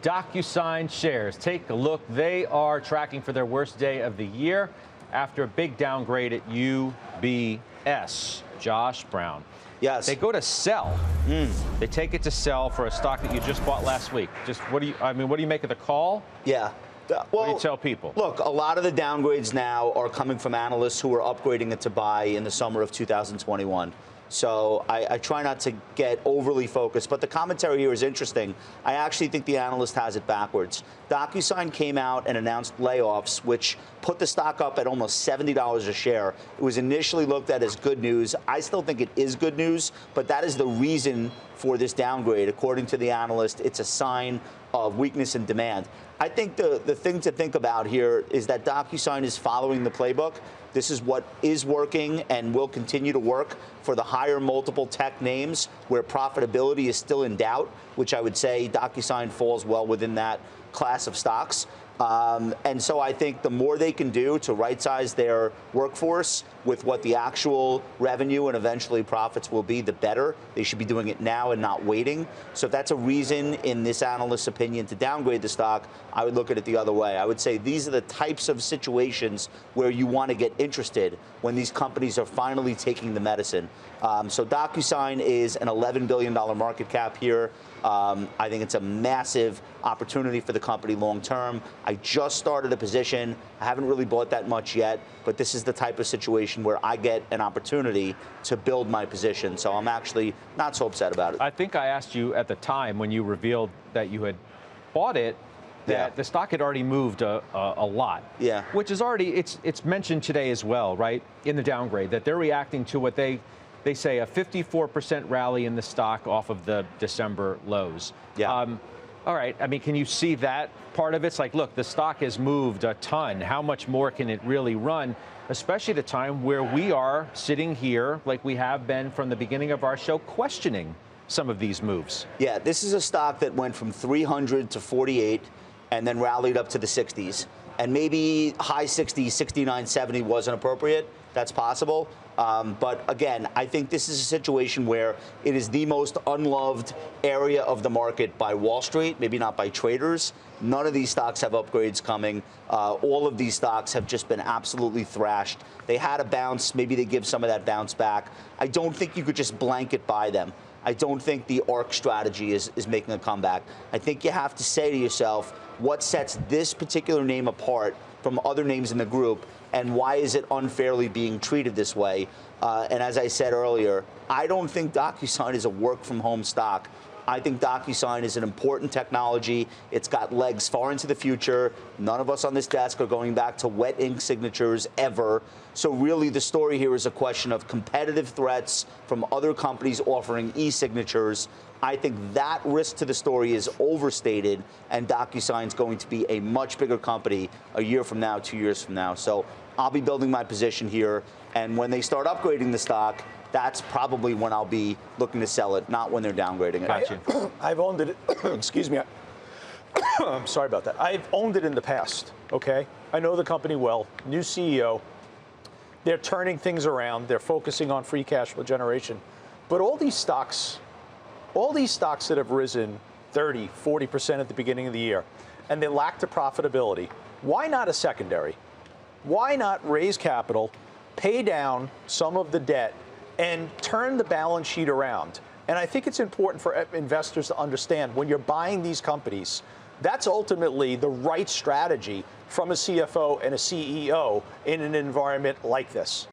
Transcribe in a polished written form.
DocuSign shares. Take a look. They are tracking for their worst day of the year after a big downgrade at UBS. Josh Brown. Yes. They go to sell. They take it to sell for a stock that you just bought last week. Just what do you make of the call? Yeah. Well, what do you tell people? Look, a lot of the downgrades now are coming from analysts who are upgrading it to buy in the summer of 2021. So I try not to get overly focused, but the commentary here is interesting. I actually think the analyst has it backwards. DocuSign came out and announced layoffs, which put the stock up at almost $70 a share. It was initially looked at as good news. I still think it is good news, but that is the reason for this downgrade. According to the analyst, it's a sign of weakness in demand. I think the thing to think about here is that DocuSign is following the playbook. This is what is working and will continue to work for the higher multiple tech names where profitability is still in doubt, which I would say DocuSign falls well within that class of stocks. And so I think the more they can do to right-size their workforce with what the actual revenue and eventually profits will be, the better. They should be doing it now and not waiting. So if that's a reason, in this analyst's opinion, to downgrade the stock, I would look at it the other way. I would say these are the types of situations where you want to get interested when these companies are finally taking the medicine. So DocuSign is an $11 billion market cap here. I think it's a massive opportunity for the company long term. I just started a position. I haven't really bought that much yet, but this is the type of situation where I get an opportunity to build my position. So I'm actually not so upset about it. I think I asked you at the time when you revealed that you had bought it, that the stock had already moved a lot. Yeah. Which is already, it's mentioned today as well, right, in the downgrade, that they're reacting to what they say a 54% rally in the stock off of the December lows. Yeah. All right. I mean, can you see that part of it? It's like, look, the stock has moved a ton. How much more can it really run? Especially at a time where we are sitting here, like we have been from the beginning of our show, questioning some of these moves. Yeah, this is a stock that went from 300 to 48 and then rallied up to the 60s. And maybe high 60s, 69, 70 wasn't appropriate. That's possible. But again, I think this is a situation where it is the most unloved area of the market by Wall Street, maybe not by traders. None of these stocks have upgrades coming. All of these stocks have just been absolutely thrashed. They had a bounce. Maybe they give some of that bounce back. I don't think you could just blanket buy them. I don't think the ARC strategy is making a comeback. I think you have to say to yourself, what sets this particular name apart from other names in the group, and why is it unfairly being treated this way? And as I said earlier, I don't think DocuSign is a work-from-home stock. I think DocuSign is an important technology. It's got legs far into the future. None of us on this desk are going back to wet ink signatures ever. So really the story here is a question of competitive threats from other companies offering e-signatures. I think that risk to the story is overstated, and DocuSign is going to be a much bigger company a year from now, 2 years from now. So I'll be building my position here, and when they start upgrading the stock, that's probably when I'll be looking to sell it, not when they're downgrading it. Gotcha. I've owned it. Excuse me. I'm sorry about that. I've owned it in the past, okay? I know the company well. New CEO. They're turning things around. They're focusing on free cash flow generation. But all these stocks that have risen 30, 40% at the beginning of the year, and they lack the profitability, why not a secondary? Why not raise capital, pay down some of the debt, and turn the balance sheet around? And I think it's important for investors to understand when you're buying these companies, that's ultimately the right strategy from a CFO and a CEO in an environment like this.